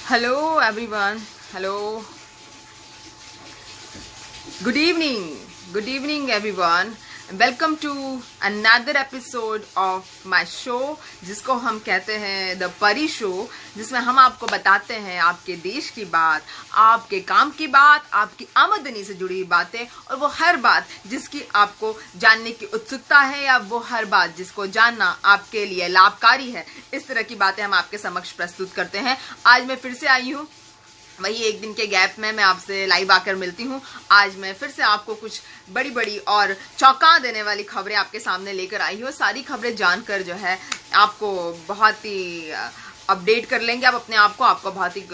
Hello everyone. Hello. Good evening everyone. Welcome to another episode of my show जिसको हम कहते हैं the परी शो, जिसमें हम आपको बताते हैं आपके देश की बात, आपके काम की बात, आपकी आमदनी से जुड़ी बातें, और वो हर बात जिसकी आपको जानने की उत्सुकता है या वो हर बात जिसको जानना आपके लिए लाभकारी है, इस तरह की बातें हम आपके समक्ष प्रस्तुत करते हैं। आज मैं फिर से आई हूँ, वही एक दिन के गैप में मैं आपसे लाइव आकर मिलती हूँ। आज मैं फिर से आपको कुछ बड़ी बड़ी और चौंका देने वाली खबरें आपके सामने लेकर आई हूँ। सारी खबरें जानकर जो है आपको बहुत ही अपडेट कर लेंगे आप अपने आप को, आपको बहुत ही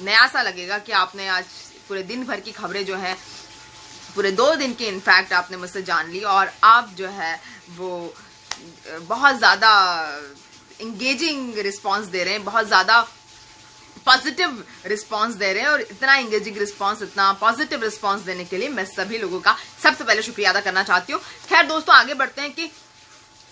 नया सा लगेगा कि आपने आज पूरे दिन भर की खबरें जो है, पूरे 2 दिन की इनफैक्ट आपने मुझसे जान ली, और आप जो है वो बहुत ज़्यादा इंगेजिंग रिस्पॉन्स दे रहे हैं, बहुत ज़्यादा पॉजिटिव रिस्पांस दे रहे हैं, और इतना एंगेजिंग रिस्पांस, इतना पॉजिटिव रिस्पांस देने के लिए मैं सभी लोगों का सबसे पहले शुक्रिया अदा करना चाहती हूँ। खैर दोस्तों, आगे बढ़ते हैं कि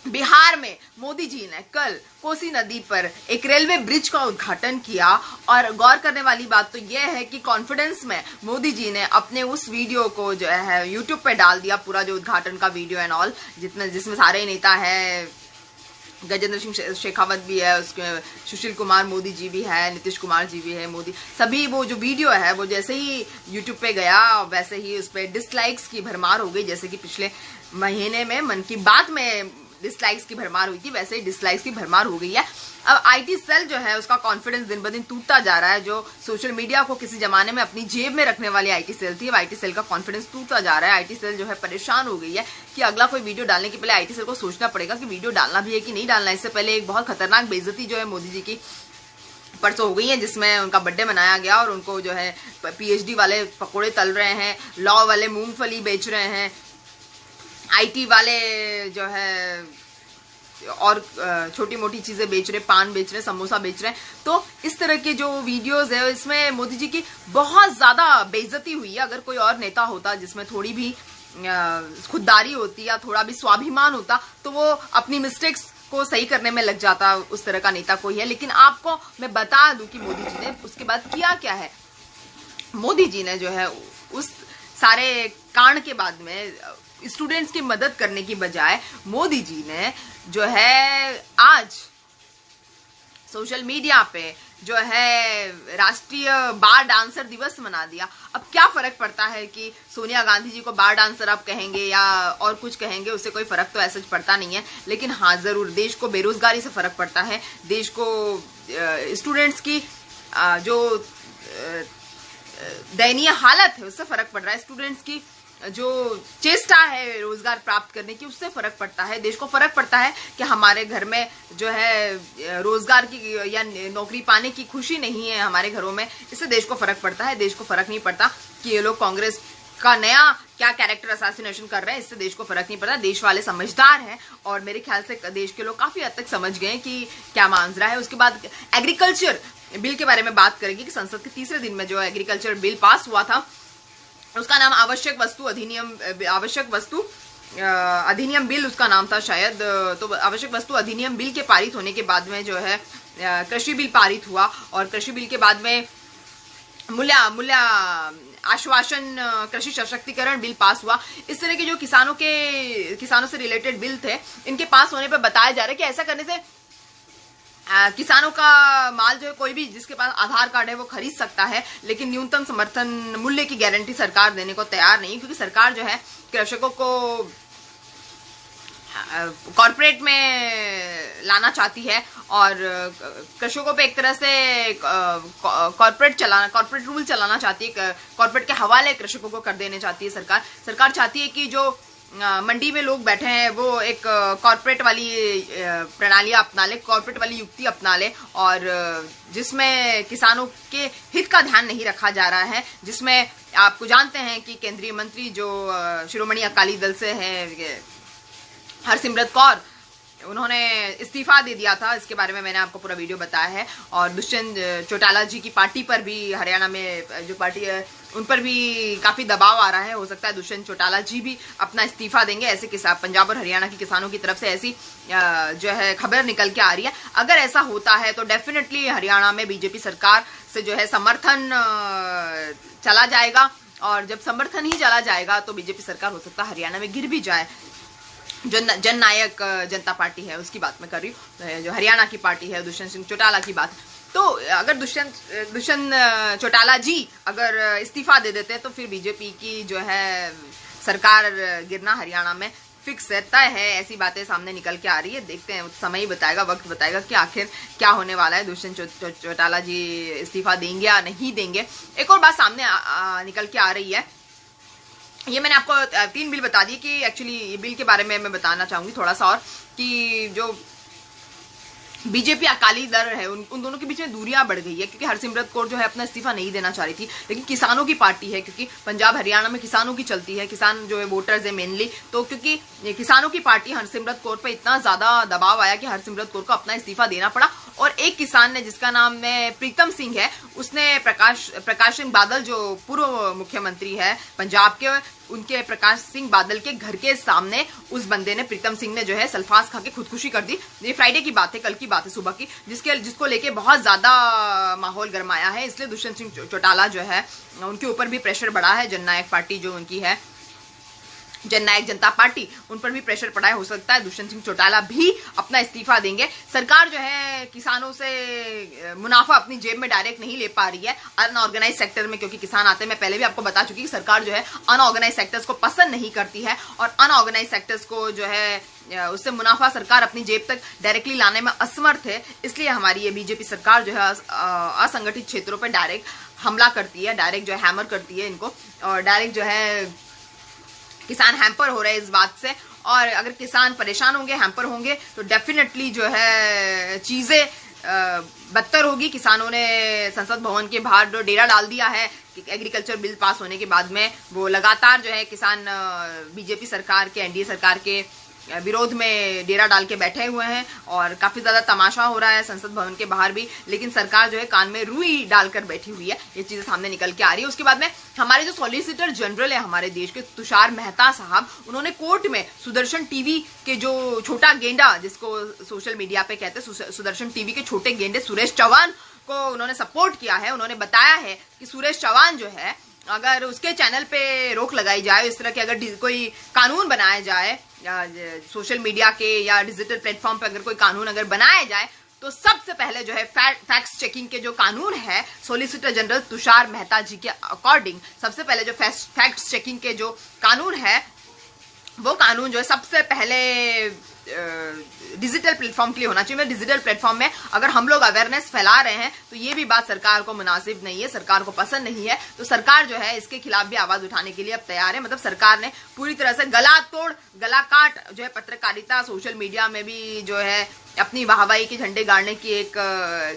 बिहार में मोदी जी ने कल कोसी नदी पर एक रेलवे ब्रिज का उद्घाटन किया, और गौर करने वाली बात तो यह है कि कॉन्फिडेंस में मोदी जी ने अपने उस वीडियो को जो है यूट्यूब पे डाल दिया, पूरा जो उद्घाटन का वीडियो एंड ऑल, जिसमें सारे नेता है, गजेंद्र सिंह शेखावत भी है, उसके सुशील कुमार मोदी जी भी है, नीतीश कुमार जी भी है, मोदी सभी, वो जो वीडियो है वो जैसे ही यूट्यूब पे गया वैसे ही उस पर डिसलाइक्स की भरमार हो गई। जैसे कि पिछले महीने में मन की बात में डिसलाइक्स की भरमार हुई थी, वैसे ही डिसलाइक्स की भरमार हो गई है। अब आईटी सेल जो है उसका कॉन्फिडेंस दिन ब दिन टूटता जा रहा है। जो सोशल मीडिया को किसी जमाने में अपनी जेब में रखने वाली आईटी सेल थी, अब आईटी सेल का कॉन्फिडेंस टूटता जा रहा है। आईटी सेल जो है परेशान हो गई है कि अगला कोई वीडियो डालने के पहले आईटी सेल को सोचना पड़ेगा कि वीडियो डालना भी है कि नहीं डालना। इससे पहले एक बहुत खतरनाक बेइज्जती जो है मोदी जी की परसों हो गई है, जिसमें उनका बर्थडे मनाया गया और उनको जो है पीएचडी वाले पकोड़े तल रहे हैं, लॉ वाले मूंगफली बेच रहे हैं, आईटी वाले जो है और छोटी मोटी चीजें बेच रहे, पान बेच रहे, समोसा बेच रहे हैं। तो इस तरह के जो वीडियोस है इसमें मोदी जी की बहुत ज्यादा बेइज्जती हुई है। अगर कोई और नेता होता जिसमें थोड़ी भी खुददारी होती या थोड़ा भी स्वाभिमान होता तो वो अपनी मिस्टेक्स को सही करने में लग जाता, उस तरह का नेता कोई है। लेकिन आपको मैं बता दूं कि मोदी जी ने उसके बाद किया क्या है। मोदी जी ने जो है उस सारे कांड के बाद में स्टूडेंट्स की मदद करने की बजाय मोदी जी ने जो है आज सोशल मीडिया पे जो है राष्ट्रीय बार डांसर दिवस मना दिया। अब क्या फर्क पड़ता है कि सोनिया गांधी जी को बार डांसर आप कहेंगे या और कुछ कहेंगे, उससे कोई फर्क तो ऐसा पड़ता नहीं है। लेकिन हाँ, जरूर देश को बेरोजगारी से फर्क पड़ता है, देश को स्टूडेंट्स की जो दयनीय हालत है उससे फर्क पड़ रहा है, स्टूडेंट्स की जो चेष्टा है रोजगार प्राप्त करने की उससे फर्क पड़ता है। देश को फर्क पड़ता है कि हमारे घर में जो है रोजगार की या नौकरी पाने की खुशी नहीं है हमारे घरों में, इससे देश को फर्क पड़ता है। देश को फर्क नहीं पड़ता कि ये लोग कांग्रेस का नया क्या कैरेक्टर असैसिनेशन कर रहे हैं, इससे देश को फर्क नहीं पड़ता। देश वाले समझदार हैं और मेरे ख्याल से देश के लोग काफी हद तक समझ गए कि क्या मांझरा है। उसके बाद एग्रीकल्चर बिल के बारे में बात करेंगे कि संसद के तीसरे दिन में जो एग्रीकल्चर बिल पास हुआ था उसका नाम आवश्यक वस्तु अधिनियम बिल उसका नाम था शायद। तो आवश्यक वस्तु अधिनियम बिल के पारित होने के बाद में जो है कृषि बिल पारित हुआ, और कृषि बिल के बाद में मूल्य आश्वासन कृषि सशक्तिकरण बिल पास हुआ। इस तरह के जो किसानों से रिलेटेड बिल थे, इनके पास होने पर बताया जा रहा है कि ऐसा करने से किसानों का माल जो है कोई भी जिसके पास आधार कार्ड है वो खरीद सकता है, लेकिन न्यूनतम समर्थन मूल्य की गारंटी सरकार देने को तैयार नहीं, क्योंकि सरकार जो है कृषकों को कॉर्पोरेट में लाना चाहती है और कृषकों पे एक तरह से कॉर्पोरेट रूल चलाना चाहती है, कॉर्पोरेट के हवाले कृषकों को कर देने चाहती है सरकार चाहती है कि जो मंडी में लोग बैठे हैं वो एक कॉर्पोरेट वाली प्रणाली अपना ले, कॉर्पोरेट वाली युक्ति अपना ले, और जिसमें किसानों के हित का ध्यान नहीं रखा जा रहा है, जिसमें आपको जानते हैं कि केंद्रीय मंत्री जो शिरोमणि अकाली दल से हैं हरसिमरत कौर, उन्होंने इस्तीफा दे दिया था। इसके बारे में मैंने आपको पूरा वीडियो बताया है। और दुष्यंत चौटाला जी की पार्टी पर भी, हरियाणा में जो पार्टी है उन पर भी काफी दबाव आ रहा है। हो सकता है दुष्यंत चौटाला जी भी अपना इस्तीफा देंगे। ऐसे किसान, पंजाब और हरियाणा के किसानों की तरफ से ऐसी जो है खबर निकल के आ रही है। अगर ऐसा होता है तो डेफिनेटली हरियाणा में बीजेपी सरकार से जो है समर्थन चला जाएगा। और जब समर्थन ही चला जाएगा तो बीजेपी सरकार हो सकता है हरियाणा में गिर भी जाए। जो जननायक जनता पार्टी है उसकी बात मैं कर रही हूँ, जो हरियाणा की पार्टी है, दुष्यंत सिंह चौटाला की बात। तो अगर दुष्यंत चौटाला जी अगर इस्तीफा दे देते हैं तो फिर बीजेपी की जो है सरकार गिरना हरियाणा में फिक्स है, तय है। ऐसी बातें सामने निकल के आ रही है। देखते हैं, समय ही बताएगा, वक्त बताएगा कि आखिर क्या होने वाला है। दुष्यंत चौटाला जी इस्तीफा देंगे या नहीं देंगे। एक और बात सामने निकल के आ रही है, ये मैंने आपको 3 बिल बता दी कि एक्चुअली ये बिल के बारे में मैं बताना चाहूंगी थोड़ा सा और, कि जो बीजेपी अकाली दल है उन दोनों के बीच में दूरियां बढ़ गई है। क्योंकि हरसिमरत कौर जो है अपना इस्तीफा नहीं देना चाह रही थी, लेकिन किसानों की पार्टी है, क्योंकि पंजाब हरियाणा में किसानों की चलती है, किसान जो है वोटर्स है मेनली। तो क्योंकि किसानों की पार्टी हरसिमरत कौर पर इतना ज्यादा दबाव आया कि हरसिमरत कौर को अपना इस्तीफा देना पड़ा। और एक किसान ने, जिसका नाम प्रीतम सिंह है, उसने प्रकाश सिंह बादल जो पूर्व मुख्यमंत्री है पंजाब के, उनके प्रकाश सिंह बादल के घर के सामने उस बंदे ने, प्रीतम सिंह ने जो है सल्फास खा के खुदकुशी कर दी। ये फ्राइडे की बात है, कल की बात है, सुबह की, जिसको लेके बहुत ज्यादा माहौल गरमाया है। इसलिए दुष्यंत सिंह चौटाला जो है उनके ऊपर भी प्रेशर बढ़ा है। जननायक पार्टी जो उनकी है, जननायक जनता पार्टी, उन पर भी प्रेशर पड़ा है। हो सकता है दुष्यंत सिंह चौटाला भी अपना इस्तीफा देंगे। सरकार जो है किसानों से मुनाफा अपनी जेब में डायरेक्ट नहीं ले पा रही है, अनऑर्गेनाइज सेक्टर में, क्योंकि किसान आते हैं। मैं पहले भी आपको बता चुकी कि सरकार जो है अनऑर्गेनाइज सेक्टर्स को पसंद नहीं करती है, और अनऑर्गेनाइज सेक्टर्स को जो है उससे मुनाफा सरकार अपनी जेब तक डायरेक्टली लाने में असमर्थ है। इसलिए हमारी ये बीजेपी सरकार जो है असंगठित क्षेत्रों पर डायरेक्ट हमला करती है, डायरेक्ट जो है हैमर करती है इनको, और डायरेक्ट जो है किसान हैम्पर हो रहे हैं इस बात से। और अगर किसान परेशान होंगे, हैम्पर होंगे, तो डेफिनेटली जो है चीजें बदतर होगी। किसानों ने संसद भवन के बाहर जो डेरा डाल दिया है एग्रीकल्चर बिल पास होने के बाद में, वो लगातार जो है किसान बीजेपी सरकार के, एनडीए सरकार के विरोध में डेरा डाल के बैठे हुए हैं। और काफी ज्यादा तमाशा हो रहा है संसद भवन के बाहर भी, लेकिन सरकार जो है कान में रुई डालकर बैठी हुई है। ये चीजें सामने निकल के आ रही है। उसके बाद में हमारे जो सॉलिसिटर जनरल है हमारे देश के, तुषार मेहता साहब, उन्होंने कोर्ट में सुदर्शन टीवी के जो छोटा गेंडा, जिसको सोशल मीडिया पे कहते हैं सुदर्शन टीवी के छोटे गेंडे, सुरेश चौहान को उन्होंने सपोर्ट किया है। उन्होंने बताया है कि सुरेश चौहान जो है, अगर उसके चैनल पे रोक लगाई जाए, इस तरह के अगर कोई कानून बनाया जाए या सोशल मीडिया के या डिजिटल प्लेटफॉर्म पे अगर कोई कानून अगर बनाया जाए, तो सबसे पहले जो है फैक्ट चेकिंग के जो कानून है सॉलिसिटर जनरल तुषार मेहता जी के अकॉर्डिंग, सबसे पहले जो फैक्ट चेकिंग के जो कानून है, वो कानून जो है सबसे पहले डिजिटल प्लेटफॉर्म के लिए होना चाहिए। डिजिटल प्लेटफॉर्म में अगर हम लोग अवेयरनेस फैला रहे हैं तो ये भी बात सरकार को मुनासिब नहीं है, सरकार को पसंद नहीं है। तो सरकार जो है इसके खिलाफ भी आवाज उठाने के लिए अब तैयार है। मतलब सरकार ने पूरी तरह से गला काट जो है पत्रकारिता, सोशल मीडिया में भी जो है अपनी वाहवाही के झंडे गाड़ने की एक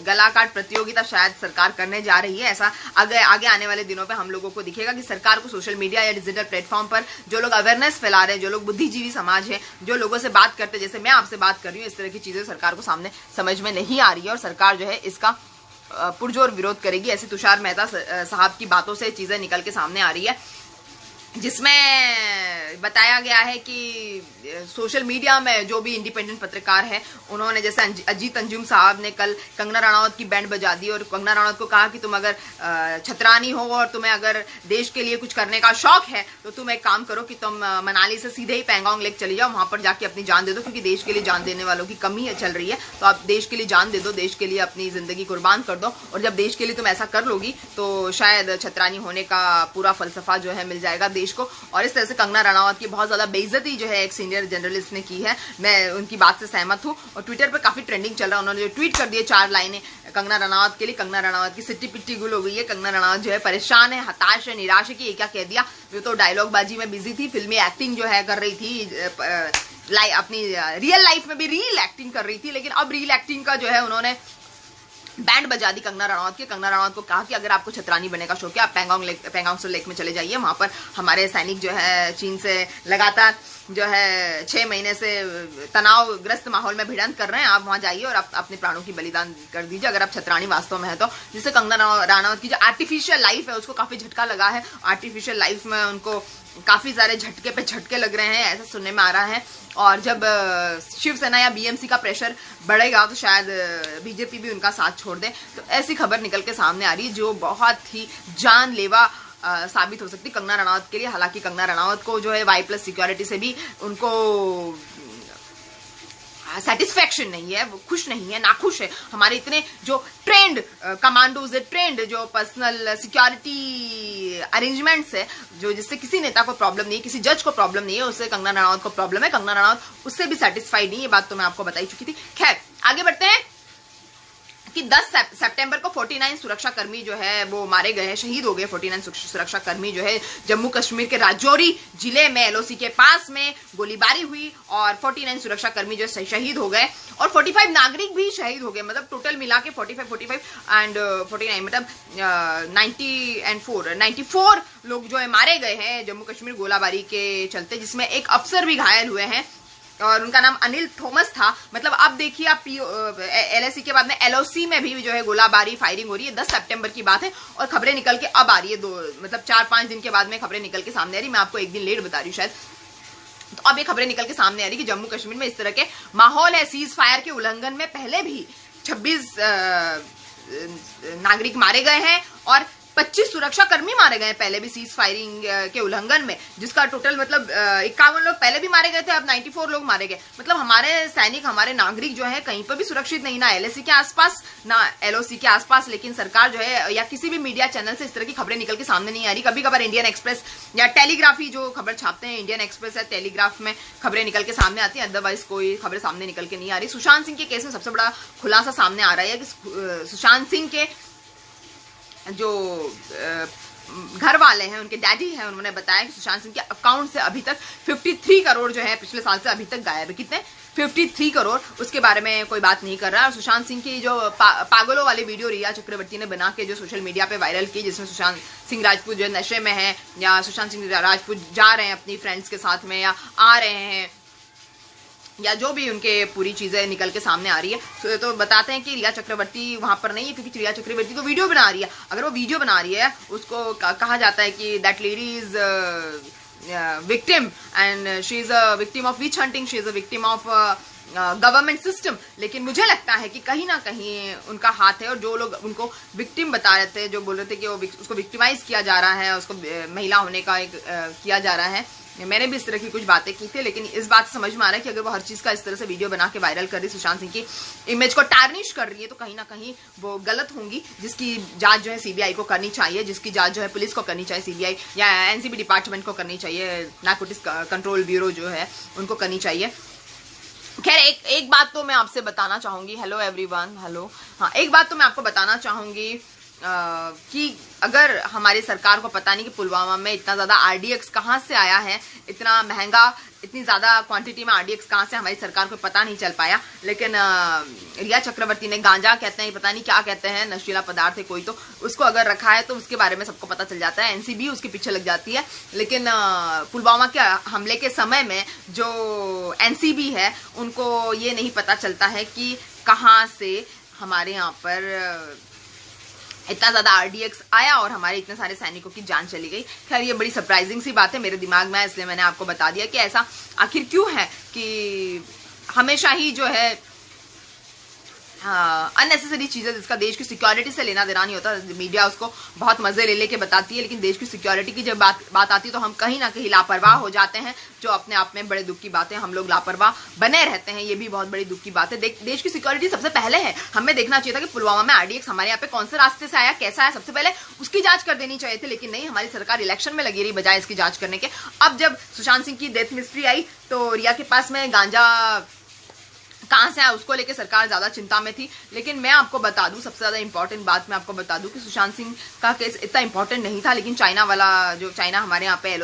गला काट प्रतियोगिता शायद सरकार करने जा रही है। ऐसा आगे आने वाले दिनों पे हम लोगों को दिखेगा कि सरकार को सोशल मीडिया या डिजिटल प्लेटफॉर्म पर जो लोग अवेयरनेस फैला रहे हैं, जो लोग बुद्धिजीवी समाज है, जो लोगों से बात करते, जैसे मैं आपसे बात कर रही हूँ, इस तरह की चीजें सरकार को सामने समझ में नहीं आ रही है और सरकार जो है इसका पुरजोर विरोध करेगी। ऐसी तुषार मेहता साहब की बातों से चीजें निकल के सामने आ रही है, जिसमें बताया गया है कि सोशल मीडिया में जो भी इंडिपेंडेंट पत्रकार है, उन्होंने, जैसे अजीत अंजुम साहब ने कल कंगना रनावत की बैंड बजा दी और कंगना रनावत को कहा कि तुम अगर छतरानी हो और तुम्हें अगर देश के लिए कुछ करने का शौक है तो तुम एक काम करो कि तुम मनाली से सीधे ही पैंगोंग लेक चली जाओ, वहां पर जाके अपनी जान दे दो, क्योंकि देश के लिए जान देने वालों की कमी चल रही है। तो आप देश के लिए जान दे दो, देश के लिए अपनी जिंदगी कुर्बान कर दो, और जब देश के लिए तुम ऐसा कर लोगी तो शायद छतरानी होने का पूरा फलसफा जो है मिल जाएगा देश को। और इस तरह से कंगना रनावत की बहुत ज्यादा बेइज्जती जो है एक सीनियर जर्नलिस्ट ने की है। मैं उनकी बात से सहमत हूं और ट्विटर पे काफी ट्रेंडिंग चल रहा है। उन्होंने जो ट्वीट कर दिए 4 लाइनें कंगना रनावत के लिए, कंगना रनावत की सिट्टी पिट्टी गुल हो गई है। कंगना रनावत जो है परेशान है, हताश है, निराश है कि ये क्या कह दिया। वो तो डायलॉग बाजी में बिजी थी, फिल्मी एक्टिंग जो है कर रही थी, अपनी रियल लाइफ में भी रियल एक्टिंग कर रही थी, लेकिन अब रियल एक्टिंग का जो है उन्होंने बैंड बजा दी कंगना रनौत की। कंगना रनौत को कहा कि अगर आपको छतरानी बनने का शौक है आप पैंगोंग लेक में चले जाइए, वहां पर हमारे सैनिक जो है चीन से लगातार जो है 6 महीने से तनावग्रस्त माहौल में भिड़ंत कर रहे हैं, आप वहां जाइए और आप अपने प्राणों की बलिदान कर दीजिए अगर आप छतरानी वास्तव में है तो। जिससे कंगना रनौत की जो आर्टिफिशियल लाइफ है उसको काफी झटका लगा है। आर्टिफिशियल लाइफ में उनको काफी सारे झटके पे झटके लग रहे हैं, ऐसा सुनने में आ रहा है। और जब शिवसेना या बीएमसी का प्रेशर बढ़ेगा तो शायद बीजेपी भी उनका साथ छोड़ दे। तो ऐसी खबर निकल के सामने आ रही है जो बहुत ही जानलेवा साबित हो सकती है कंगना रनौत के लिए। हालांकि कंगना रनौत को जो है Y+ सिक्योरिटी से भी उनको सेटिस्फैक्शन नहीं है, वो खुश नहीं है, नाखुश है। हमारे इतने जो ट्रेंड कमांडोज है, ट्रेंड जो पर्सनल सिक्योरिटी अरेंजमेंट्स है, जो जिससे किसी नेता को प्रॉब्लम नहीं है, किसी जज को प्रॉब्लम नहीं है, उससे कंगना रनौत को प्रॉब्लम है। कंगना रनौत उससे भी सेटिस्फाइड नहीं है, ये बात तो मैं आपको बता ही चुकी थी। खैर आगे बढ़ते हैं कि 10 सितंबर को 49 सुरक्षा कर्मी जो है वो मारे गए हैं, शहीद हो गए। 49 सुरक्षा कर्मी जो है जम्मू कश्मीर के राजौरी जिले में LOC के पास में गोलीबारी हुई और 49 सुरक्षा कर्मी जो शहीद हो गए और 45 नागरिक भी शहीद हो गए। मतलब टोटल मिला के 45 एंड 49 मतलब 94 लोग जो है मारे गए हैं जम्मू कश्मीर गोलाबारी के चलते, जिसमें एक अफसर भी घायल हुए हैं और उनका नाम अनिल थॉमस था। मतलब अब देखिए आप LAC के बाद में LOC में भी जो है गोलाबारी फायरिंग हो रही है। 10 सितंबर की बात है और खबरें निकल के अब आ रही है, मतलब 4-5 दिन के बाद में खबरें निकल के सामने आ रही। मैं आपको एक दिन लेट बता रही हूँ शायद। तो अब ये खबरें निकल के सामने आ रही कि जम्मू कश्मीर में इस तरह के माहौल है। सीज फायर के उल्लंघन में पहले भी 26 नागरिक मारे गए हैं और 25 सुरक्षा कर्मी मारे गए पहले भी सीज फायरिंग के उल्लंघन में, जिसका टोटल मतलब 51 लोग पहले भी मारे गए थे, अब 94 लोग मारे गए। मतलब हमारे सैनिक, हमारे नागरिक जो है कहीं पर भी सुरक्षित नहीं, ना LAC के आसपास ना LOC के आसपास। लेकिन सरकार जो है या किसी भी मीडिया चैनल से इस तरह की खबरें निकल के सामने नहीं आ रही। कभी कभार इंडियन एक्सप्रेस या टेलीग्राफी जो खबर छापते हैं, इंडियन एक्सप्रेस या टेलीग्राफ में खबरें निकल के सामने आती है, अदरवाइज कोई खबर सामने निकल के नहीं आ रही। सुशांत सिंह के केस में सबसे बड़ा खुलासा सामने आ रहा है कि सुशांत सिंह के जो घर वाले हैं, उनके डैडी हैं, उन्होंने बताया कि सुशांत सिंह के अकाउंट से अभी तक 53 करोड़ जो है पिछले साल से अभी तक गायब है। कितने? 53 करोड़। उसके बारे में कोई बात नहीं कर रहा। और सुशांत सिंह की जो पागलों वाली वीडियो रिया चक्रवर्ती ने बना के जो सोशल मीडिया पे वायरल की, जिसमें सुशांत सिंह राजपूत जो नशे में है या सुशांत सिंह राजपूत जा रहे हैं अपनी फ्रेंड्स के साथ में या आ रहे हैं या जो भी उनके पूरी चीजें निकल के सामने आ रही है, तो बताते हैं कि रिया चक्रवर्ती वहां पर नहीं है क्योंकि रिया चक्रवर्ती तो वीडियो बना रही है। अगर वो वीडियो बना रही है उसको कहा जाता है कि that lady is victim and she is a victim of which hunting, she is a victim of government system. लेकिन मुझे लगता है कि कहीं ना कहीं उनका हाथ है और जो लोग उनको विक्टिम बता रहे थे, जो बोल रहे थे कि उसको विक्टिमाइज किया जा रहा है, उसको महिला होने का एक किया जा रहा है, मैंने भी इस तरह की कुछ बातें की थी। लेकिन इस बात से समझ में आ रहा है कि अगर वो हर चीज का इस तरह से वीडियो बना के वायरल कर रही, सुशांत सिंह की इमेज को टार्निश कर रही है, तो कहीं ना कहीं वो गलत होंगी, जिसकी जांच जो है CBI को करनी चाहिए, जिसकी जांच जो है पुलिस को करनी चाहिए, CBI या NCB डिपार्टमेंट को करनी चाहिए, नारकोटिक्स कंट्रोल ब्यूरो जो है उनको करनी चाहिए। खैर एक बात तो मैं आपसे बताना चाहूंगी। Hello everyone, hello. हाँ, एक बात तो मैं आपको बताना चाहूंगी कि अगर हमारी सरकार को पता नहीं कि पुलवामा में इतना ज्यादा RDX कहाँ से आया है, इतना महंगा, इतनी ज्यादा क्वांटिटी में RDX कहाँ से, हमारी सरकार को पता नहीं चल पाया। लेकिन रिया चक्रवर्ती ने गांजा कहते हैं, पता नहीं क्या कहते हैं, नशीला पदार्थ है कोई, तो उसको अगर रखा है तो उसके बारे में सबको पता चल जाता है, NCB उसके पीछे लग जाती है। लेकिन पुलवामा के हमले के समय में जो NCB है उनको ये नहीं पता चलता है कि कहाँ से हमारे यहाँ पर इतना ज्यादा RDX आया और हमारे इतने सारे सैनिकों की जान चली गई। खैर ये बड़ी सरप्राइजिंग सी बात है, मेरे दिमाग में, इसलिए मैंने आपको बता दिया कि ऐसा आखिर क्यों है कि हमेशा ही जो है अननेसेसरी चीजें जिसका देश की सिक्योरिटी से लेना देना नहीं होता, मीडिया उसको बहुत मजे ले लेके बताती है, लेकिन देश की सिक्योरिटी की जब बात आती है तो हम कहीं ना कहीं लापरवाह हो जाते हैं, जो अपने आप में बड़े दुख की बात है। हम लोग लापरवाह बने रहते हैं, ये भी बहुत बड़ी दुख की बात है। देश की सिक्योरिटी सबसे पहले है, हमें देखना चाहिए था कि पुलवामा में RDX हमारे यहाँ पे कौन से रास्ते से आया, कैसा आया, सबसे पहले उसकी जांच कर देनी चाहिए थी। लेकिन नहीं, हमारी सरकार इलेक्शन में लगी रही बजाय इसकी जांच करने के। अब जब सुशांत सिंह की डेथ मिस्ट्री आई तो रिया के पास में गांजा कहां से आया उसको लेकर सरकार ज्यादा चिंता में थी। लेकिन मैं आपको बता दूं, सबसे ज्यादा इंपॉर्टेंट बात मैं आपको बता दूं कि सुशांत सिंह का केस इतना इंपॉर्टेंट नहीं था, लेकिन चाइना वाला, जो चाइना हमारे यहाँ पे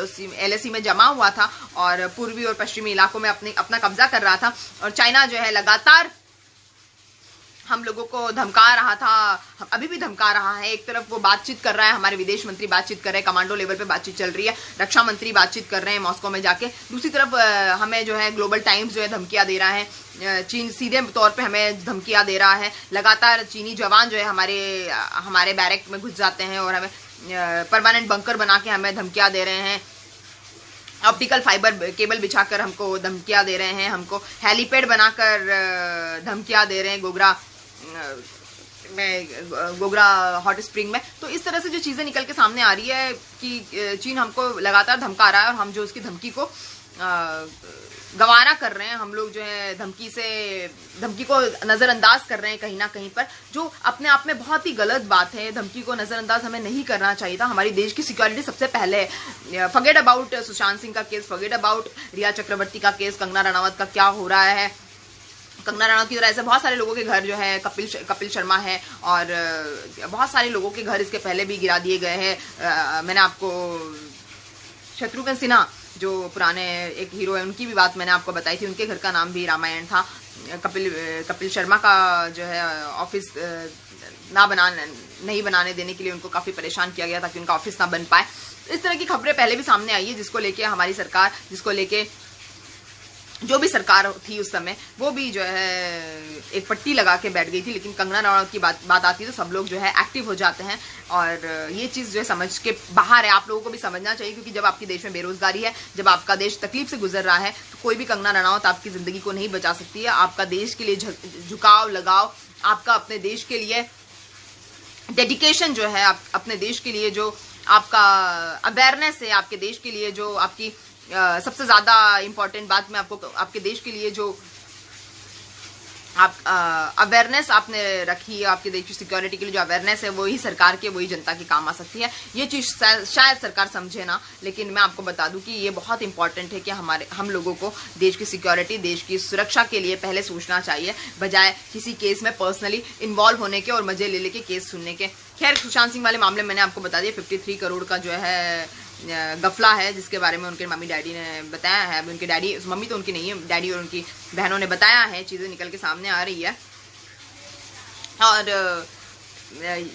LAC में जमा हुआ था और पूर्वी और पश्चिमी इलाकों में अपना कब्जा कर रहा था, और चाइना जो है लगातार हम लोगों को धमका रहा था, अभी भी धमका रहा है। एक तरफ वो बातचीत कर रहा है, हमारे विदेश मंत्री बातचीत कर रहे हैं, कमांडो लेवल पे बातचीत चल रही है, रक्षा मंत्री बातचीत कर रहे हैं मॉस्को में जाके। दूसरी तरफ हमें जो है ग्लोबल टाइम्स जो है धमकियां दे रहा है, चीन सीधे तौर पे हमें धमकियां दे रहा है। लगातार चीनी जवान जो है हमारे बैरक में घुस जाते हैं और हमें परमानेंट बंकर बना के हमें धमकियां दे रहे हैं। ऑप्टिकल फाइबर केबल बिछाकर हमको धमकियां दे रहे हैं, हमको हेलीपैड बनाकर धमकियां दे रहे हैं गोगरा हॉट स्प्रिंग में। तो इस तरह से जो चीजें निकल के सामने आ रही है कि चीन हमको लगातार धमका रहा है और हम जो उसकी धमकी को गवारा कर रहे हैं, हम लोग जो है धमकी को नजरअंदाज कर रहे हैं कहीं ना कहीं पर, जो अपने आप में बहुत ही गलत बात है। धमकी को नजरअंदाज हमें नहीं करना चाहिए था। हमारी देश की सिक्योरिटी सबसे पहले है। फॉरगेट अबाउट सुशांत सिंह का केस, फॉरगेट अबाउट रिया चक्रवर्ती का केस, कंगना रनावत का क्या हो रहा है। कंगना रनावत की तरह ऐसे बहुत सारे लोगों के घर जो है, कपिल शर्मा है और बहुत सारे लोगों के घर इसके पहले भी गिरा दिए गए हैं। मैंने आपको शत्रुघ्न सिन्हा जो पुराने एक हीरो है उनकी भी बात मैंने आपको बताई थी, उनके घर का नाम भी रामायण था। कपिल शर्मा का जो है ऑफिस नहीं बनाने देने के लिए उनको काफी परेशान किया गया ताकि उनका ऑफिस ना बन पाए। इस तरह की खबरें पहले भी सामने आई है, जिसको लेके हमारी सरकार, जिसको लेके जो भी सरकार थी उस समय, वो भी जो है एक पट्टी लगा के बैठ गई थी। लेकिन कंगना रनावत की बात आती है तो सब लोग जो है एक्टिव हो जाते हैं और ये चीज जो है समझ के बाहर है। आप लोगों को भी समझना चाहिए, क्योंकि जब आपके देश में बेरोजगारी है, जब आपका देश तकलीफ से गुजर रहा है, तो कोई भी कंगना रनावत आपकी जिंदगी को नहीं बचा सकती है। आपका देश के लिए झुकाव लगाव, आपका अपने देश के लिए डेडिकेशन जो है, अपने देश के लिए जो आपका अवेयरनेस है, आपके देश के लिए जो आपकी सबसे ज्यादा इंपॉर्टेंट बात मैं आपके देश के लिए जो आप अवेयरनेस आपने रखी है, आपके देश की सिक्योरिटी के लिए जो अवेयरनेस है, वही सरकार के, वही जनता के काम आ सकती है। ये चीज शायद सरकार समझे ना, लेकिन मैं आपको बता दूं कि ये बहुत इंपॉर्टेंट है कि हम लोगों को देश की सिक्योरिटी, देश की सुरक्षा के लिए पहले सोचना चाहिए, बजाय किसी केस में पर्सनली इन्वॉल्व होने के और मजे ले लेके केस सुनने के। खैर, सुशांत सिंह वाले मामले मैंने आपको बता दिया, 53 करोड़ का जो है गफला है, जिसके बारे में उनके मम्मी डैडी ने बताया है। उनके डैडी, मम्मी तो उनकी नहीं है, डैडी और उनकी बहनों ने बताया है, चीजें निकल के सामने आ रही है। और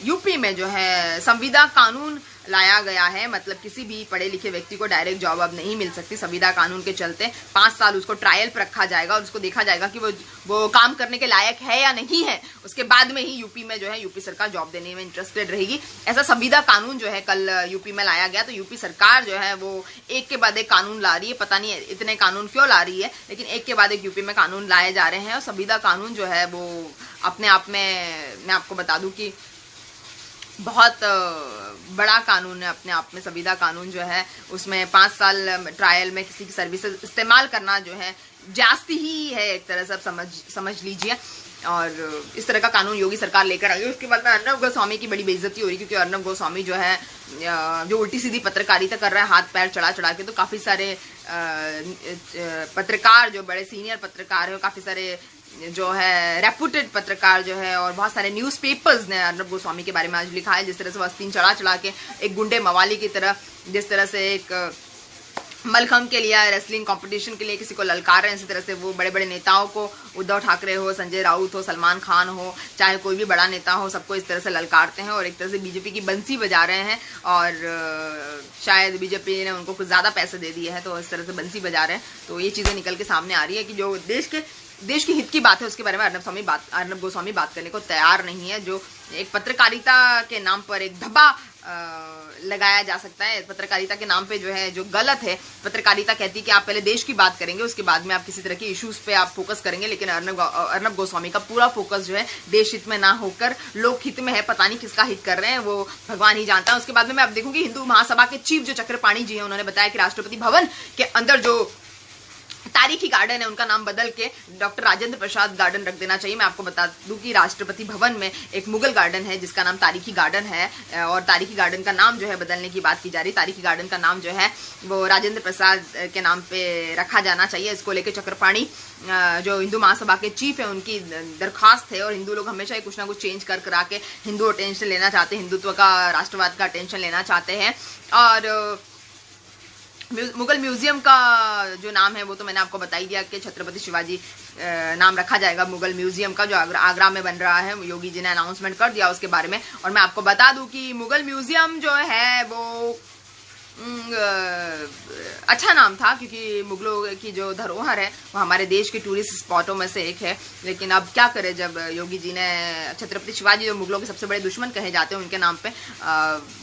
यूपी में जो है संविदा कानून लाया गया है, मतलब किसी भी पढ़े लिखे व्यक्ति को डायरेक्ट जॉब अब नहीं मिल सकती। संविदा कानून के चलते 5 साल उसको ट्रायल पर रखा जाएगा और उसको देखा जाएगा कि वो काम करने के लायक है या नहीं है। उसके बाद में ही यूपी में जो है यूपी सरकार जॉब देने में इंटरेस्टेड रहेगी। ऐसा संविदा कानून जो है कल यूपी में लाया गया। तो यूपी सरकार जो है वो एक के बाद एक कानून ला रही है, पता नहीं इतने कानून क्यों ला रही है, लेकिन एक के बाद एक यूपी में कानून लाए जा रहे हैं। और संविदा कानून जो है वो अपने आप में, मैं आपको बता दूं कि बहुत बड़ा कानून है अपने आप में। संविदा कानून जो है उसमें 5 साल ट्रायल में किसी की सर्विसेज इस्तेमाल करना जो है जास्ती ही है, एक तरह से आप समझ लीजिए। और इस तरह का कानून योगी सरकार लेकर आई है। उसके बाद में अर्नब गोस्वामी की बड़ी बेइज्जती हो रही, क्योंकि अर्नब गोस्वामी जो है जो उल्टी सीधी पत्रकारिता कर रहा है हाथ पैर चढ़ा के, तो काफी सारे पत्रकार जो बड़े सीनियर पत्रकार है, काफी सारे जो है रेपुटेड पत्रकार जो है और बहुत सारे न्यूज़पेपर्स ने अर्नब गोस्वामी के बारे में आज लिखा है। जिस तरह से वस्तीन चढ़ा के एक गुंडे मवाली की तरह, जिस तरह से एक मलखंभ के लिए, रेसलिंग कंपटीशन के लिए किसी को ललकार रहे हैं, इसी तरह से वो बड़े बड़े नेताओं को, उद्धव ठाकरे हो, संजय राउत हो, सलमान खान हो, चाहे कोई भी बड़ा नेता हो, सबको इस तरह से ललकारते हैं और एक तरह से बीजेपी की बंसी बजा रहे हैं। और शायद बीजेपी ने उनको कुछ ज्यादा पैसे दे दिए हैं, तो इस तरह से बंसी बजा रहे हैं। तो ये चीजें निकल के सामने आ रही है कि जो देश की हित की बात है उसके बारे में अर्नब गोस्वामी बात करने को तैयार नहीं है। जो एक पत्रकारिता के नाम पर एक धब्बा लगाया जा सकता है, पत्रकारिता के नाम पे जो है जो गलत है। पत्रकारिता कहती है कि आप पहले देश की बात करेंगे, उसके बाद में आप किसी तरह के इश्यूज पे आप फोकस करेंगे, लेकिन अर्नब गोस्वामी का पूरा फोकस जो है देश हित में ना होकर लोक हित में है। पता नहीं किसका हित कर रहे हैं, वो भगवान ही जानता है। उसके बाद में मैं आप देखूंगी हिंदू महासभा के चीफ जो चक्रपाणी जी है, उन्होंने बताया कि राष्ट्रपति भवन के अंदर जो तारीखी गार्डन है उनका नाम बदल के डॉक्टर राजेंद्र प्रसाद गार्डन रख देना चाहिए। मैं आपको बता दूं कि राष्ट्रपति भवन में एक मुगल गार्डन है जिसका नाम तारीखी गार्डन है और तारीखी गार्डन का नाम जो है बदलने की बात की जा रही। तारीखी गार्डन का नाम जो है वो राजेंद्र प्रसाद के नाम पे रखा जाना चाहिए। इसको लेकर चक्रपाणी जो हिंदू महासभा के चीफ है उनकी दरखास्त है। और हिंदू लोग हमेशा ही कुछ ना कुछ चेंज करा के हिंदू अटेंशन लेना चाहते हैं, हिंदुत्व का, राष्ट्रवाद का अटेंशन लेना चाहते हैं। और मुगल म्यूजियम का जो नाम है वो तो मैंने आपको बता ही दिया कि छत्रपति शिवाजी नाम रखा जाएगा मुगल म्यूजियम का, जो आगरा में बन रहा है। योगी जी ने अनाउंसमेंट कर दिया उसके बारे में। और मैं आपको बता दूं कि मुगल म्यूजियम जो है वो अच्छा नाम था, क्योंकि मुगलों की जो धरोहर है वो हमारे देश के टूरिस्ट स्पॉटों में से एक है। लेकिन अब क्या करें, जब योगी जी ने छत्रपति शिवाजी जो मुगलों के सबसे बड़े दुश्मन कहे जाते हैं उनके नाम पे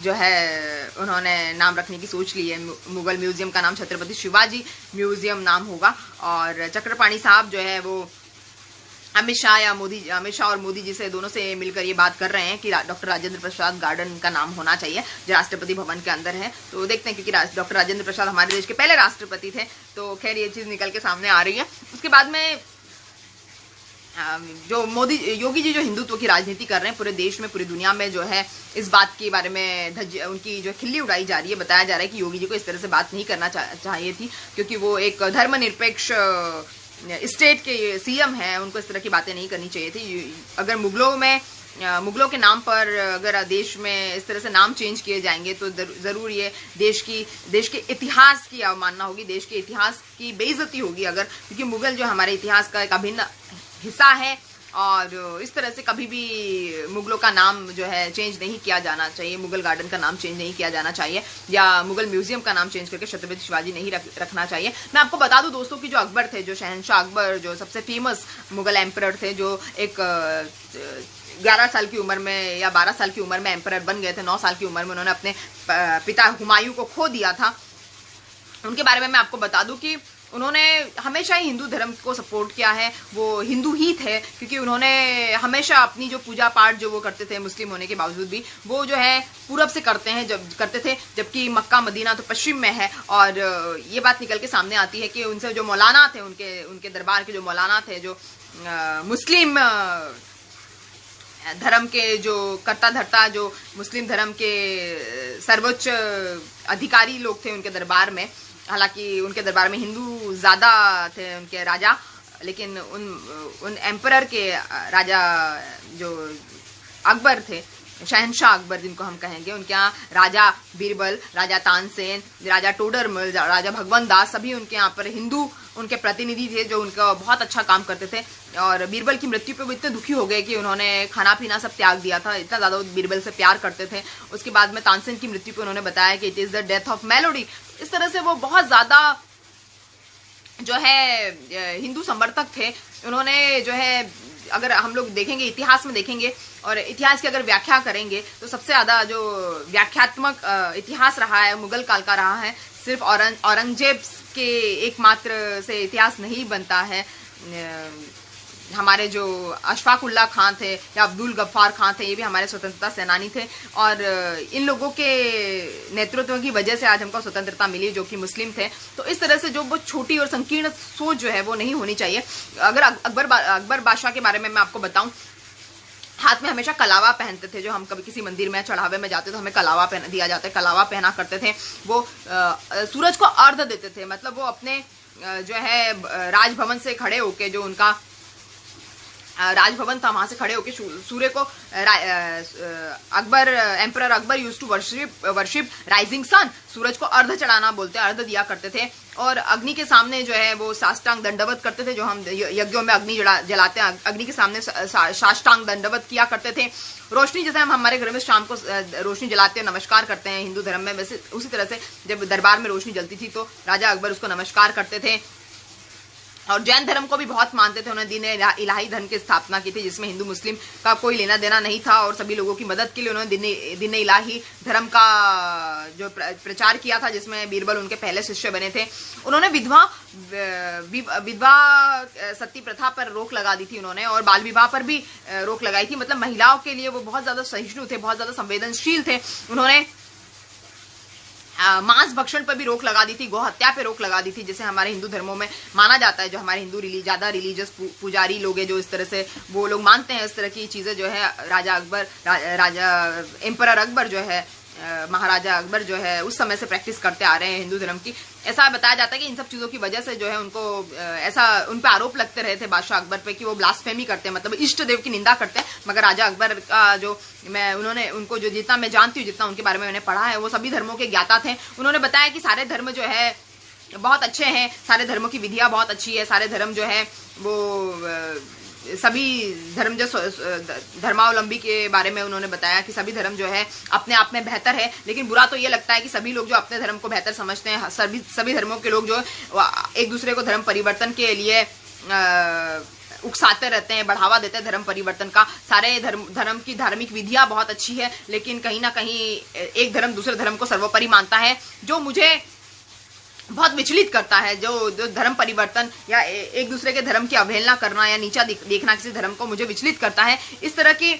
जो है उन्होंने नाम रखने की सोच ली है। मुगल म्यूजियम का नाम छत्रपति शिवाजी म्यूजियम नाम होगा। और चक्रपाणी साहब जो है वो अमित शाह और मोदी जी से दोनों से मिलकर ये बात कर रहे हैं कि डॉक्टर राजेंद्र प्रसाद गार्डन का नाम होना चाहिए जो राष्ट्रपति भवन के अंदर है। तो देखते हैं, क्योंकि डॉक्टर राजेंद्र प्रसाद हमारे देश के पहले राष्ट्रपति थे, तो खैर ये चीज निकल के सामने आ रही है। उसके बाद में जो योगी जी जो हिंदुत्व की राजनीति कर रहे हैं पूरे देश में, पूरी दुनिया में जो है इस बात के बारे में उनकी जो खिल्ली उड़ाई जा रही है। बताया जा रहा है कि योगी जी को इस तरह से बात नहीं करना चाहिए थी, क्योंकि वो एक धर्मनिरपेक्ष स्टेट के सीएम हैं, उनको इस तरह की बातें नहीं करनी चाहिए थी। अगर मुगलों के नाम पर अगर देश में इस तरह से नाम चेंज किए जाएंगे तो जरूर ये देश के इतिहास की अवमानना होगी, देश के इतिहास की बेइज्जती होगी अगर, क्योंकि मुगल जो हमारे इतिहास का एक अभिन्न हिस्सा है। और इस तरह से कभी भी मुगलों का नाम जो है चेंज नहीं किया जाना चाहिए, मुगल गार्डन का नाम चेंज नहीं किया जाना चाहिए, या मुगल म्यूजियम का नाम चेंज करके छत्रपति शिवाजी नहीं रखना चाहिए। मैं आपको बता दूं दोस्तों कि जो अकबर थे, जो शहनशाह अकबर, जो सबसे फेमस मुगल एम्परर थे, जो एक 11 साल की उम्र में या 12 साल की उम्र में एम्परर बन गए थे। 9 साल की उम्र में उन्होंने अपने पिता हुमायूं को खो दिया था। उनके बारे में मैं आपको बता दूं कि उन्होंने हमेशा ही हिंदू धर्म को सपोर्ट किया है, वो हिंदू ही थे, क्योंकि उन्होंने हमेशा अपनी जो पूजा पाठ जो वो करते थे, मुस्लिम होने के बावजूद भी वो जो है पूरब से करते थे, जबकि मक्का मदीना तो पश्चिम में है। और ये बात निकल के सामने आती है कि उनसे जो मौलाना थे, उनके दरबार के जो मौलाना थे, जो मुस्लिम धर्म के जो कर्ता धर्ता, जो मुस्लिम धर्म के सर्वोच्च अधिकारी लोग थे उनके दरबार में, हालांकि उनके दरबार में हिंदू ज्यादा थे उनके राजा, लेकिन उन एम्परर के राजा जो अकबर थे, शहनशाह अकबर जिनको हम कहेंगे, उनके यहाँ राजा बीरबल, राजा तानसेन, राजा टोडरमल, राजा भगवंत दास, सभी उनके यहाँ पर हिंदू उनके प्रतिनिधि थे जो उनका बहुत अच्छा काम करते थे। और बीरबल की मृत्यु पे वो इतने दुखी हो गए कि उन्होंने खाना पीना सब त्याग दिया था, इतना ज्यादा बीरबल से प्यार करते थे। उसके बाद में तानसेन की मृत्यु पे उन्होंने बताया कि it is the death of melody. इस तरह से वो बहुत ज्यादा जो है हिंदू समर्थक थे। उन्होंने जो है, अगर हम लोग देखेंगे इतिहास में देखेंगे और इतिहास की अगर व्याख्या करेंगे तो सबसे ज्यादा जो व्याख्यात्मक इतिहास रहा है मुगल काल का रहा है। सिर्फ औरंगजेब के एकमात्र से इतिहास नहीं बनता है। हमारे जो अशफाक उल्लाह खान थे या अब्दुल गफ्फार खान थे, ये भी हमारे स्वतंत्रता सेनानी थे, और इन लोगों के नेतृत्व की वजह से आज हमको स्वतंत्रता मिली, जो कि मुस्लिम थे। तो इस तरह से जो वो छोटी और संकीर्ण सोच जो है वो नहीं होनी चाहिए। अगर अकबर बादशाह के बारे में मैं आपको बताऊं, हाथ में हमेशा कलावा पहनते थे। जो हम कभी किसी मंदिर में चढ़ावे में जाते तो हमें कलावा पहना दिया जाता है, कलावा पहना करते थे। वो सूरज को अर्घ देते थे, मतलब वो अपने जो है राजभवन से खड़े होके, जो उनका राजभवन था वहां से खड़े होके सूर्य को emperor Akbar used to worship rising sun, सूरज को अर्ध चढ़ाना बोलते हैं, अर्ध दिया करते थे। और अग्नि के सामने जो है वो साष्टांग दंडवत करते थे। जो हम यज्ञों में अग्नि जलाते हैं, अग्नि के सामने साष्टांग दंडवत किया करते थे। रोशनी, जैसे हम हमारे घर में शाम को रोशनी जलाते हैं, नमस्कार करते हैं हिंदू धर्म में, वैसे उसी तरह से जब दरबार में रोशनी जलती थी तो राजा अकबर उसको नमस्कार करते थे। और जैन धर्म को भी बहुत मानते थे। उन्होंने दीन इलाही धर्म की स्थापना की थी, जिसमें हिंदू मुस्लिम का कोई लेना देना नहीं था, और सभी लोगों की मदद के लिए उन्होंने दीन इलाही धर्म का जो प्रचार किया था, जिसमें बीरबल उनके पहले शिष्य बने थे। उन्होंने विधवा सती प्रथा पर रोक लगा दी थी उन्होंने, और बाल विवाह पर भी रोक लगाई थी। मतलब महिलाओं के लिए वो बहुत ज्यादा सहिष्णु थे, बहुत ज्यादा संवेदनशील थे। उन्होंने मांस भक्षण पर भी रोक लगा दी थी, गौ हत्या पे रोक लगा दी थी, जैसे हमारे हिंदू धर्मों में माना जाता है। जो हमारे हिंदू ज्यादा रिलीजियस पुजारी लोग हैं, जो इस तरह से वो लोग मानते हैं, इस तरह की चीजें जो है राजा एम्परर अकबर जो है महाराजा अकबर जो है उस समय से प्रैक्टिस करते आ रहे हैं हिंदू धर्म की। ऐसा बताया जाता है कि इन सब चीजों की वजह से जो है उनको ऐसा उन पे आरोप लगते रहे थे बादशाह अकबर पे कि वो ब्लास्फेमी करते हैं, मतलब इष्ट देव की निंदा करते हैं। मगर राजा अकबर का जो उन्होंने उनको जो जितना मैं जानती हूँ, जितना उनके बारे में मैंने पढ़ा है, वो सभी धर्मों के ज्ञाता थे। उन्होंने बताया कि सारे धर्म जो है बहुत अच्छे हैं, सारे धर्मों की विधियां बहुत अच्छी है, सारे धर्म जो है वो सभी धर्म जो धर्मावलंबी के बारे में उन्होंने बताया कि सभी धर्म जो है अपने आप में बेहतर है। लेकिन बुरा तो ये लगता है कि सभी लोग जो अपने धर्म को बेहतर समझते हैं, सभी धर्मों के लोग जो एक दूसरे को धर्म परिवर्तन के लिए उकसाते रहते हैं, बढ़ावा देते हैं धर्म परिवर्तन का। सारे धर्म की धार्मिक विधियां बहुत अच्छी है, लेकिन कहीं ना कहीं एक धर्म दूसरे धर्म को सर्वोपरि मानता है, जो मुझे बहुत विचलित करता है। जो धर्म परिवर्तन या एक दूसरे के धर्म की अवहेलना करना या नीचा देखना किसी धर्म को मुझे विचलित करता है। इस तरह की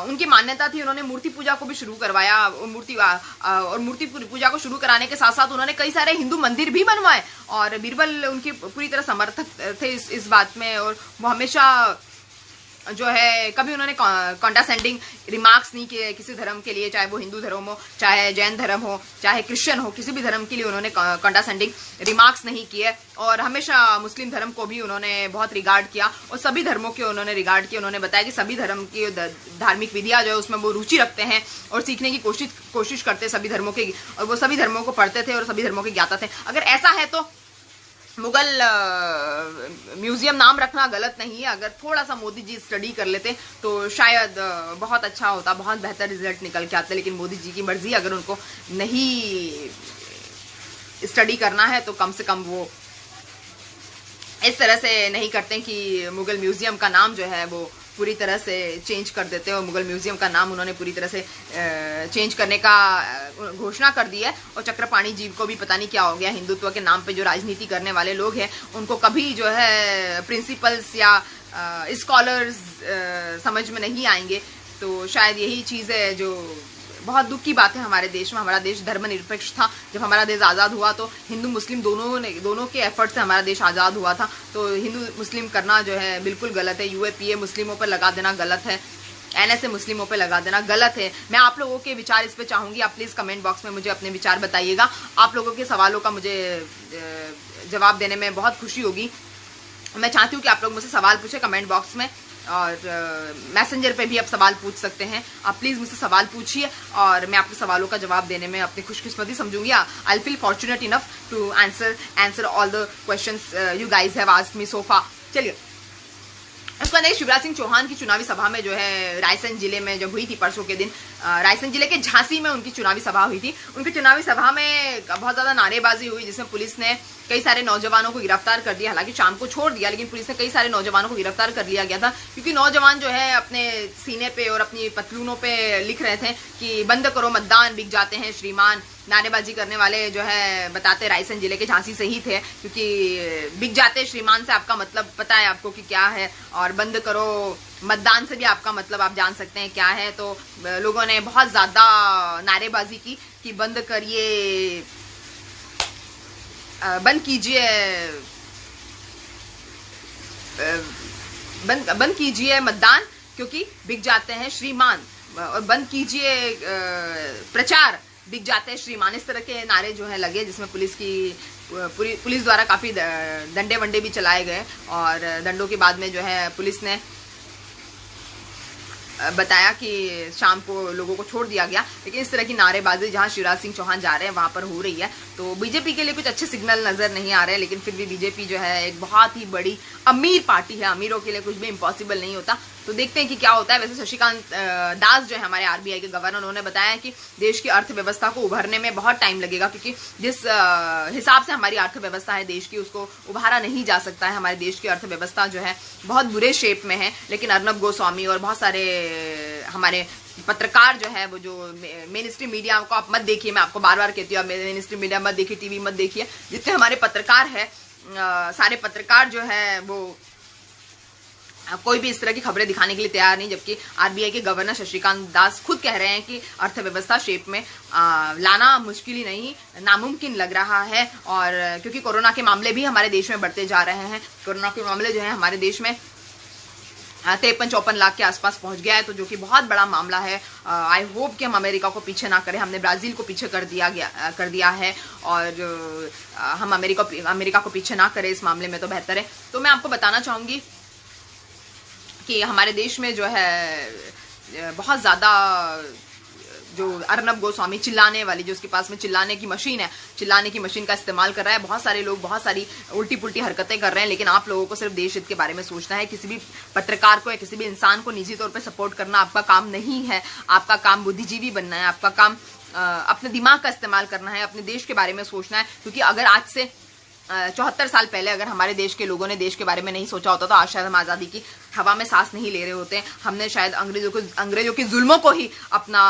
उनकी मान्यता थी। उन्होंने मूर्ति पूजा को भी शुरू करवाया, और मूर्ति पूजा को शुरू कराने के साथ साथ उन्होंने कई सारे हिंदू मंदिर भी बनवाए, और बीरबल उनकी पूरी तरह समर्थक थे इस बात में। और वो हमेशा जो है कभी उन्होंने कॉन्डासेंडिंग रिमार्क्स नहीं किए किसी धर्म के लिए, चाहे वो हिंदू धर्म हो, चाहे जैन धर्म हो, चाहे क्रिश्चियन हो, किसी भी धर्म के लिए उन्होंने कॉन्डासेंडिंग रिमार्क्स नहीं किए। और हमेशा मुस्लिम धर्म को भी उन्होंने बहुत रिगार्ड किया, और सभी धर्मों के उन्होंने रिगार्ड किया। उन्होंने बताया कि सभी धर्म की धार्मिक विधियां जो है उसमें वो रुचि रखते हैं और सीखने की कोशिश करते हैं सभी धर्मों के, और वो सभी धर्मों को पढ़ते थे और सभी धर्मों के ज्ञाता थे। अगर ऐसा है तो मुगल म्यूजियम नाम रखना गलत नहीं है। अगर थोड़ा सा मोदी जी स्टडी कर लेते तो शायद बहुत अच्छा होता, बहुत बेहतर रिजल्ट निकल के आते। लेकिन मोदी जी की मर्जी, अगर उनको नहीं स्टडी करना है तो कम से कम वो इस तरह से नहीं करते कि मुगल म्यूजियम का नाम जो है वो पूरी तरह से चेंज कर देते हैं। और मुगल म्यूजियम का नाम उन्होंने पूरी तरह से चेंज करने का घोषणा कर दी है। और चक्रपाणी जी को भी पता नहीं क्या हो गया, हिंदुत्व के नाम पे जो राजनीति करने वाले लोग हैं उनको कभी जो है प्रिंसिपल्स या स्कॉलर्स समझ में नहीं आएंगे। तो शायद यही चीज़ है जो बहुत दुख की बात है हमारे देश में। हमारा देश धर्मनिरपेक्ष था। जब हमारा देश आज़ाद हुआ तो हिंदू मुस्लिम दोनों के एफर्ट से हमारा देश आज़ाद हुआ था। तो हिंदू मुस्लिम करना जो है बिल्कुल गलत है। यूएपीए मुस्लिमों पर लगा देना गलत है, एनएसए मुस्लिमों पे लगा देना गलत है। मैं आप लोगों के विचार इस पे चाहूंगी, आप प्लीज कमेंट बॉक्स में मुझे अपने विचार बताइएगा। आप लोगों के सवालों का मुझे जवाब देने में बहुत खुशी होगी। मैं चाहती हूँ कि आप लोग मुझसे सवाल पूछे कमेंट बॉक्स में, और मैसेंजर पे भी आप सवाल पूछ सकते हैं। आप प्लीज मुझसे सवाल पूछिए और मैं आपके सवालों का जवाब देने में अपनी खुशकिस्मती समझूंगी। I feel fortunate enough to answer all the questions you guys have asked me so far. चलिए, उसके बाद शिवराज सिंह चौहान की चुनावी सभा में जो है रायसेन जिले में जब हुई थी परसों के दिन, रायसेन जिले के झांसी में उनकी चुनावी सभा हुई थी। उनकी चुनावी सभा में बहुत ज्यादा नारेबाजी हुई, जिसमें पुलिस ने कई सारे नौजवानों को गिरफ्तार कर दिया। हालांकि शाम को छोड़ दिया, लेकिन पुलिस ने कई सारे नौजवानों को गिरफ्तार कर लिया गया था, क्योंकि नौजवान जो है अपने सीने पे और अपनी पतलूनों पे लिख रहे थे कि बंद करो मतदान, बिक जाते हैं श्रीमान। नारेबाजी करने वाले जो है बताते रायसेन जिले के झांसी से ही थे, क्योंकि बिक जाते श्रीमान से आपका मतलब पता है आपको कि क्या है, और बंद करो मतदान से भी आपका मतलब आप जान सकते हैं क्या है। तो लोगों ने बहुत ज्यादा नारेबाजी की कि बंद करिए, बंद कीजिए, बंद कीजिए मतदान क्योंकि बिक जाते हैं श्रीमान, और बंद कीजिए प्रचार, बिक जाते हैं श्रीमान। इस तरह के नारे जो है लगे, जिसमें पुलिस द्वारा काफी डंडे वंडे भी चलाए गए, और दंडों के बाद में जो है पुलिस ने बताया कि शाम को लोगों को छोड़ दिया गया। लेकिन इस तरह की नारेबाजी जहां शिवराज सिंह चौहान जा रहे हैं वहां पर हो रही है, तो बीजेपी के लिए कुछ अच्छे सिग्नल नजर नहीं आ रहे हैं। लेकिन फिर भी बीजेपी जो है एक बहुत ही बड़ी अमीर पार्टी है, अमीरों के लिए कुछ भी इम्पॉसिबल नहीं होता। तो देखते हैं कि क्या होता है। वैसे शशिकांत दास जो है हमारे आरबीआई के गवर्नर, उन्होंने बताया कि देश की अर्थव्यवस्था को उभरने में बहुत टाइम लगेगा, क्योंकि जिस हिसाब से हमारी अर्थव्यवस्था है देश की, उसको उभारा नहीं जा सकता है। हमारे देश की अर्थव्यवस्था जो है बहुत बुरे शेप में है। लेकिन अर्नब गोस्वामी और बहुत सारे हमारे पत्रकार जो है, वो जो मेन स्ट्रीम मीडिया को आप मत देखिए, मैं आपको बार बार कहती हूँ, मेन स्ट्रीम मीडिया मत देखिए, टीवी मत देखिए। जितने हमारे पत्रकार है, सारे पत्रकार जो है वो कोई भी इस तरह की खबरें दिखाने के लिए तैयार नहीं। जबकि आरबीआई के गवर्नर शशिकांत दास खुद कह रहे हैं कि अर्थव्यवस्था शेप में लाना मुश्किल ही नहीं, नामुमकिन लग रहा है। और क्योंकि कोरोना के मामले भी हमारे देश में बढ़ते जा रहे हैं, कोरोना के मामले जो है हमारे देश में 53-54 लाख के आसपास पहुंच गया है, तो जो कि बहुत बड़ा मामला है। आई होप कि हम अमेरिका को पीछे ना करें। हमने ब्राजील को पीछे कर दिया है, और हम अमेरिका को पीछे ना करें इस मामले में तो बेहतर है। तो मैं आपको बताना चाहूंगी कि हमारे देश में जो है बहुत ज्यादा जो अर्नब गोस्वामी चिल्लाने वाली, जो उसके पास में चिल्लाने की मशीन का इस्तेमाल कर रहा है। बहुत सारे लोग बहुत सारी उल्टी पुल्टी हरकतें कर रहे हैं, लेकिन आप लोगों को सिर्फ देश हित के बारे में सोचना है। किसी भी पत्रकार को या किसी भी इंसान को निजी तौर पे सपोर्ट करना आपका काम नहीं है। आपका काम बुद्धिजीवी बनना है, आपका काम अपने दिमाग का इस्तेमाल करना है, अपने देश के बारे में सोचना है। क्योंकि अगर आज से 74 साल पहले अगर हमारे देश के लोगों ने देश के बारे में नहीं सोचा होता तो आज शायद हम आज़ादी की हवा में सांस नहीं ले रहे होते। हमने शायद अंग्रेजों के जुल्मों को ही अपना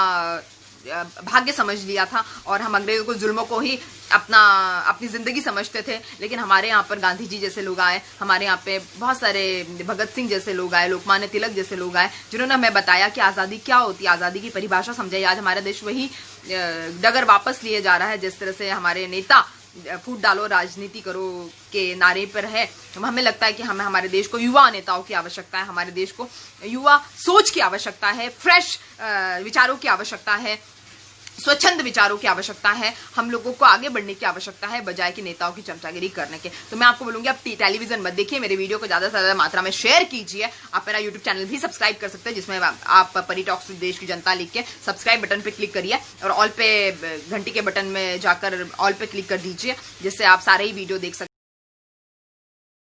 भाग्य समझ लिया था, और हम अंग्रेजों को जुल्मों को ही अपनी जिंदगी समझते थे। लेकिन हमारे यहाँ पर गांधी जी जैसे लोग आए, हमारे यहाँ पे बहुत सारे भगत सिंह जैसे लोग आए, लोकमान्य तिलक जैसे लोग आए, जिन्होंने हमें बताया कि आज़ादी क्या होती है, आज़ादी की परिभाषा समझाई। आज हमारा देश वही डगर वापस लिए जा रहा है जिस तरह से हमारे नेता फूट डालो राजनीति करो के नारे पर है। हमें लगता है कि हमें हमारे देश को युवा नेताओं की आवश्यकता है, हमारे देश को युवा सोच की आवश्यकता है, फ्रेश विचारों की आवश्यकता है, स्वच्छंद विचारों की आवश्यकता है। हम लोगों को आगे बढ़ने की आवश्यकता है बजाय कि नेताओं की चमचागिरी करने के। तो मैं आपको बोलूंगी आप टेलीविजन मत देखिए, मेरे वीडियो को ज्यादा से ज्यादा मात्रा में शेयर कीजिए। आप मेरा यूट्यूब चैनल भी सब्सक्राइब कर सकते हैं, जिसमें आप परी टॉक्स टू देश की जनता लिख के सब्सक्राइब बटन पे क्लिक करिए, और ऑल पे घंटी के बटन में जाकर ऑल पे क्लिक कर दीजिए, जिससे आप सारे ही वीडियो देख सकते हैं।